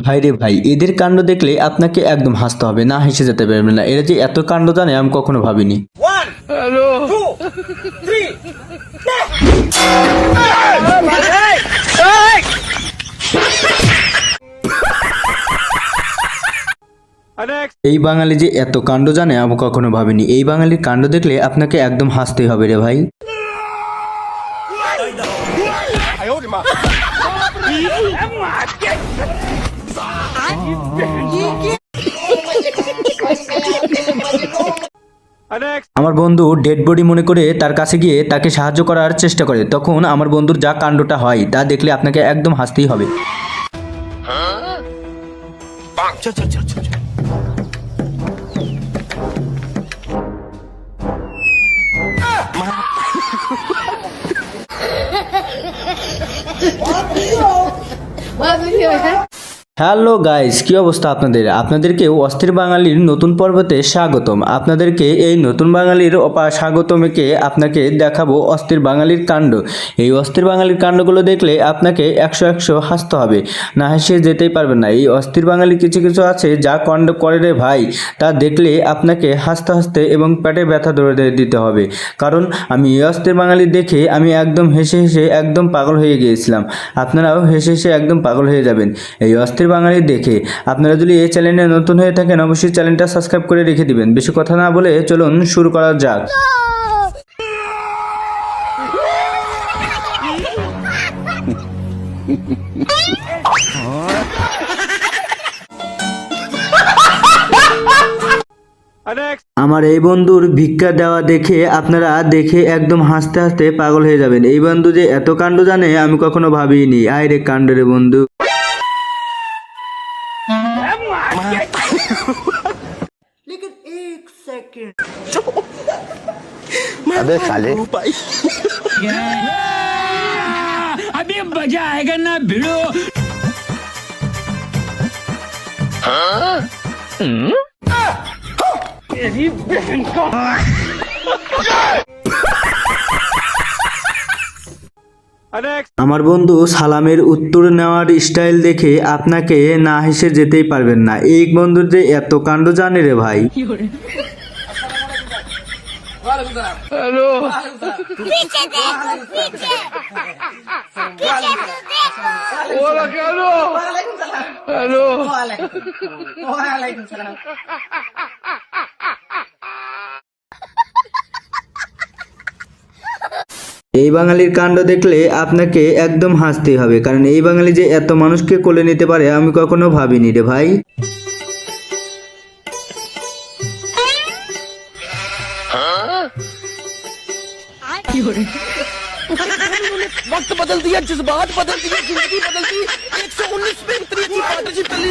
ভাই রে ভাই, এদের কাণ্ড দেখলে আপনাকে একদম হাসতে হবে, না হেসে যেতে পারবেন না। এরা যে এত কাণ্ড জানে আমি কখনো ভাবিনি। হ্যালো। এই বাঙালি যে এত কাণ্ড জানে আমি কখনো ভাবিনি। এই বাঙালির কাণ্ড দেখলে আপনাকে একদম হাসতেই হবে রে ভাই। আমার বন্ধু ডেড বডি মনে করে তার কাছে গিয়ে তাকে সাহায্য করার চেষ্টা করে, তখন আমার বন্ধুর যা কাণ্ডটা হয় তা দেখলে আপনাকে একদম হাসতেই হবে। হ্যালো গাইস, কি অবস্থা আপনাদের? আপনাদেরকে অস্থির বাঙালির নতুন পর্বতে স্বাগতম। আপনাদেরকে এই নতুন বাঙালির স্বাগতমকে আপনাকে দেখাবো অস্থির বাঙালির কাণ্ড। এই অস্থির বাঙালির কাণ্ডগুলো দেখলে আপনাকে 100 হাসতে হবে, না হেসে যেতেই পারবেন না। এই অস্থির বাঙালি কিছু কিছু আছে যা কাণ্ড করে রে ভাই, তা দেখলে আপনাকে হাসতে হাসতে এবং পেটে ব্যথা ধরে দিতে হবে। কারণ আমি এই অস্থির বাঙালি দেখে আমি একদম হেসে হেসে একদম পাগল হয়ে গিয়েছিলাম। আপনারাও হেসে হেসে একদম পাগল হয়ে যাবেন এই অস্থির বাঙালি দেখে। আপনারা যদি এই চ্যানেলে নতুন হয়ে থাকেন অবশ্যই চ্যানেলটা সাবস্ক্রাইব করে রেখে দিবেন। বেশি কথা না বলে চলুন শুরু করা যাক। আমার এই বন্ধুর ভিক্ষা দেওয়া দেখে আপনারা দেখে একদম হাসতে হাসতে পাগল হয়ে যাবেন। এই বন্ধু যে এত কাণ্ড জানে আমি কখনো ভাবিনি। আয় রে কাণ্ড রে বন্ধু। लेकिन एक सेकंड अबे साले अभी मजा आएगा ना भिड़ो। तेरी बहन का আমার বন্ধু সালামের উত্তর নেওয়ার স্টাইল দেখে আপনাকে না হেসে যেতেই পারবেন না। এই বন্ধুর যে এত কাণ্ড জানে রে ভাই। हेलो। पीछे देख, पीछे पीछे तो देखो। बोला हेलो हेलो। वालेकुम सलाम। এই বাঙালির কাণ্ড দেখলে আপনাকে একদম হাসতেই হবে, কারণ এই বাঙালি যে এত মানুষকে কোলে নিতে পারে আমি কখনো ভাবিনি রে ভাই। वक्त बदल दिया, जज्बात बदल दिए, जिंदगी बदल दी। 119 में इतनी अच्छी पार्टनरशिप कर ली।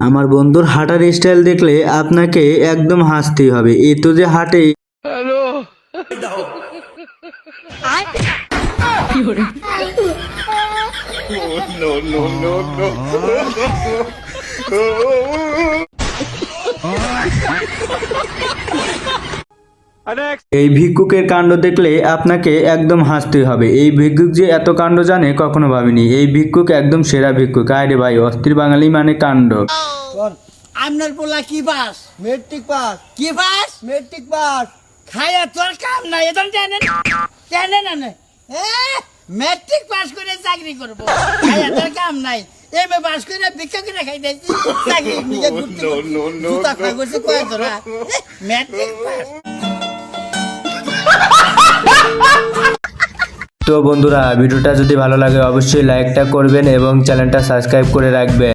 আমার বন্ধুর হাঁটার স্টাইল দেখলে আপনাকে একদম হাসতেই হবে। এ তো যে হাঁটে। हेलो। এই ভিক্ষুকের কাণ্ড দেখলে আপনাকে একদম হাসতেই হবে। এই ভিক্ষুক যে এত কাণ্ড জানে কখনো ভাবিনি। এই ভিক্ষুক একদম সেরা ভিক্ষুক। আরে ভাই, অস্থির বাঙালি মানে কাণ্ড। আপনার পোলা কি পাস? Matric pass. কি পাস? Matric pass. খায়া তোর কাম নাই, এদন জানেন জানেন না? মেট্রিক পাস করে চাকরি করব, খায়া তোর কাম নাই। এমএ পাস করে ভিক্ষা করে খাইতেছি, চাকরি নিয়ে ঘুরতে জুতা খা করছে কয় তোরা মেট্রিক পাস। তো বন্ধুরা, ভিডিওটা যদি ভালো লাগে অবশ্যই লাইকটা করবেন এবং চ্যানেলটা সাবস্ক্রাইব করে রাখবেন।